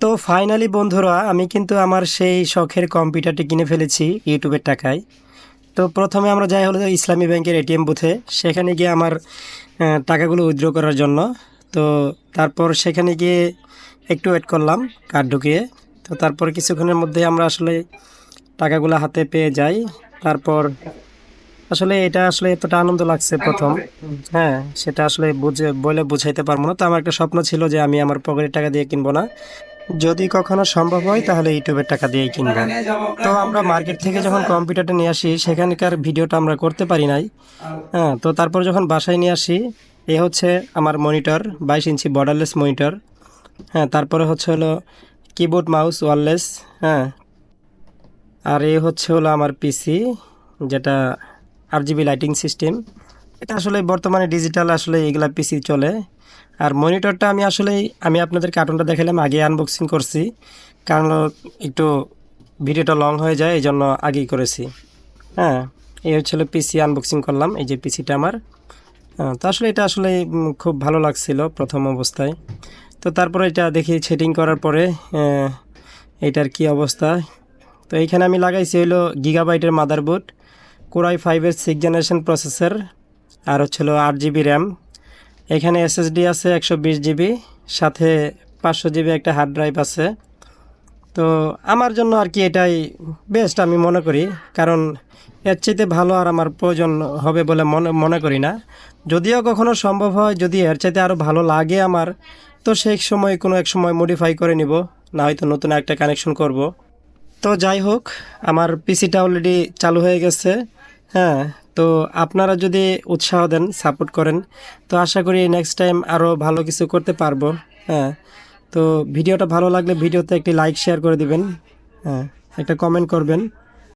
তো ফাইনালি বন্ধুরা আমি কিন্তু আমার সেই শখের কম্পিউটারটি কিনে ফেলেছি ইউটিউবের টাকায়। তো প্রথমে আমরা যাই হলো ইসলামী ব্যাংকের এটিএম বুথে, সেখানে গিয়ে আমার টাকাগুলো উইথড্র করার জন্য। তো তারপর সেখানে গিয়ে একটু ওয়েট করলাম কার্ড ঢুকিয়ে। তো তারপর কিছুক্ষণের মধ্যে আমরা আসলে টাকাগুলো হাতে পেয়ে যাই। তারপর আসলে এটা আসলে এতটা আনন্দ লাগছে প্রথম। হ্যাঁ, সেটা আসলে বলে বুঝাইতে পারবো না। তো আমার একটা স্বপ্ন ছিল যে আমি আমার পকেটের টাকা দিয়ে কিনবো না, যদি কখনো সম্ভব হয় তাহলে ইউটিউবের টাকা দিয়েই কিনবো। তো আমরা মার্কেট থেকে যখন কম্পিউটারটা নিয়ে আসি সেখানকার ভিডিওটা আমরা করতে পারি নাই। হ্যাঁ, তো তারপর যখন বাসায় নিয়ে আসি, এ হচ্ছে আমার মনিটর, 22 ইঞ্চি বর্ডারলেস মনিটর। হ্যাঁ, তারপরে হচ্ছে হলো কিবোর্ড মাউস ওয়্যারলেস। হ্যাঁ, আর এ হচ্ছে হলো আমার পিসি, যেটা RGB লাইটিং সিস্টেম। এটা আসলে বর্তমানে ডিজিটাল আসলে এগুলা পিসি চলে। আর মনিটরটা আমি আপনাদের কার্টুনটা দেখালাম, আগে আনবক্সিং করছি, কারণ হলো একটু ভিডিওটা লং হয়ে যায় এই জন্য আগেই করেছি। হ্যাঁ, এই হচ্ছিল পিসি আনবক্সিং করলাম, এই যে পিসিটা আমার। তো আসলে এটা আসলে খুব ভালো লাগছিল প্রথম অবস্থায়। তো তারপরে এটা দেখি সেটিং করার পরে এটার কি অবস্থা। তো এইখানে আমি লাগাইছি হইলো গিগাবাইটের মাদারবোর্ড, কোর i5-এর 6th জেনারেশন প্রসেসর, আর হচ্ছিল 8 GB র্যাম। এখানে SSD আছে 120 GB, সাথে 500 GB একটা হার্ড ড্রাইভ আছে। তো আমার জন্য আর কি এটাই বেস্ট আমি মনে করি, কারণ এর চাইতে ভালো আর আমার প্রয়োজন হবে বলে মনে মনে করি না। যদিও কখনো সম্ভব হয়, যদি এর চাইতে আরও ভালো লাগে আমার, তো সেই সময় কোনো এক সময় মডিফাই করে নিব, না হয়তো নতুন একটা কানেকশন করব। তো যাই হোক, আমার পিসিটা অলরেডি চালু হয়ে গেছে। হ্যাঁ, তো আপনারা যদি উৎসাহ দেন, সাপোর্ট করেন, তো আশা করি নেক্সট টাইম আরও ভালো কিছু করতে পারবো। হ্যাঁ, তো ভিডিওটা ভালো লাগলে ভিডিওতে একটি লাইক শেয়ার করে দিবেন। হ্যাঁ, একটা কমেন্ট করবেন।